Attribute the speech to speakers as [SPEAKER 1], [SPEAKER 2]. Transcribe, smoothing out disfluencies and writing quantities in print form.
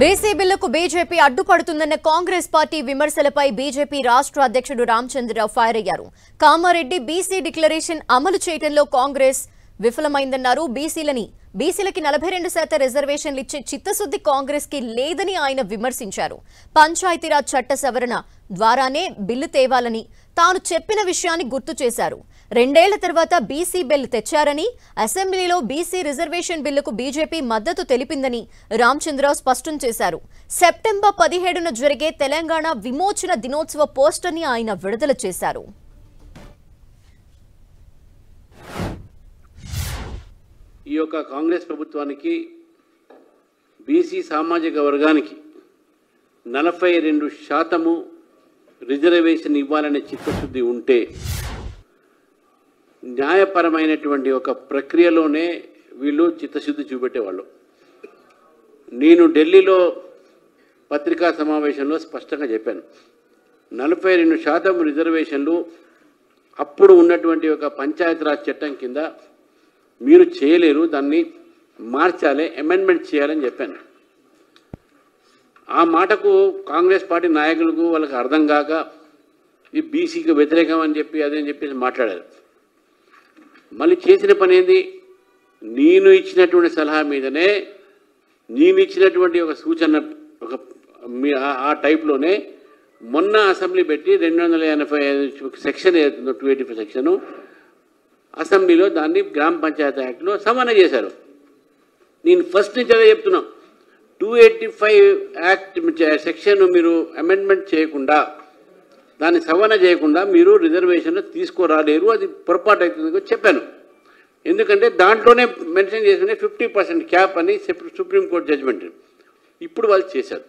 [SPEAKER 1] BC బిల్లుకు BJP అడ్డుపడుతుందన్న Congress party విమర్శలపై BJP రాష్ట్ర అధ్యక్షుడు రామచంద్రరావు ఫైర్ అయ్యారు. కామారెడ్డి బీసీ డిక్లరేషన్ అమలు చేయడంలో కాంగ్రెస్ విఫలమైందన్నారు. బీసీలకి 42% రిజర్వేషన్లు ఇచ్చే చిత్తశుద్ధి కాంగ్రెస్ కి లేదని ఆయన విమర్శించారు. పంచాయతీరాజ్ చట్ట సవరణ ద్వారానే బిల్లు తేవాలని తాను చెప్పిన విషయాన్ని గుర్తు చేశారు. 2 ఏళ్ల తర్వాత బీసీ బిల్ తెచ్చారని, అసెంబ్లీలో బీసీ రిజర్వేషన్ బిల్లుకు బీజేపీ మద్దతు తెలిపిందని రామచంద్రరావు స్పష్టం చేశారు. సెప్టెంబర్ 17న జరిగే తెలంగాణ విమోచన దినోత్సవ పోస్టర్ని ఆయన విడుదల చేశారు.
[SPEAKER 2] ఈ యొక్క కాంగ్రెస్ ప్రభుత్వానికి బీసీ సామాజిక వర్గానికి 42% రిజర్వేషన్ ఇవ్వాలనే చిత్తశుద్ధి ఉంటే న్యాయపరమైనటువంటి ఒక ప్రక్రియలోనే వీళ్ళు చిత్తశుద్ధి చూపెట్టేవాళ్ళు. నేను ఢిల్లీలో పత్రికా సమావేశంలో స్పష్టంగా చెప్పాను, 42% రిజర్వేషన్లు అప్పుడు ఉన్నటువంటి ఒక పంచాయతీరాజ్ చట్టం కింద మీరు చేయలేరు, దాన్ని మార్చాలి, అమెండ్మెంట్ చేయాలని చెప్పాను. ఆ మాటకు కాంగ్రెస్ పార్టీ నాయకులకు వాళ్ళకి అర్థం కాక ఈ బీసీకి వ్యతిరేకం అని చెప్పి అదేని చెప్పేసి మాట్లాడారు. మళ్ళీ చేసిన పని ఏంది? నేను ఇచ్చినటువంటి సలహా మీదనే, నేను ఇచ్చినటువంటి ఒక సూచన ఆ టైప్లోనే మొన్న అసెంబ్లీ పెట్టి 285 సెక్షన్ ఏదైతుందో 285 సెక్షను అసెంబ్లీలో దాన్ని గ్రామ పంచాయతీ యాక్ట్లో సవరణ చేశారు. నేను ఫస్ట్ నుంచి అదే చెప్తున్నా, 285 యాక్ట్ సెక్షన్ మీరు అమెండ్మెంట్ చేయకుండా, దాన్ని సవరణ చేయకుండా మీరు రిజర్వేషన్లు తీసుకురాలేరు, అది పొరపాటు అవుతుందని చెప్పాను. ఎందుకంటే దాంట్లోనే మెన్షన్ చేసుకునే 50% క్యాప్ అని సుప్రీంకోర్టు జడ్జిమెంట్ ఇప్పుడు వాళ్ళు చేశారు.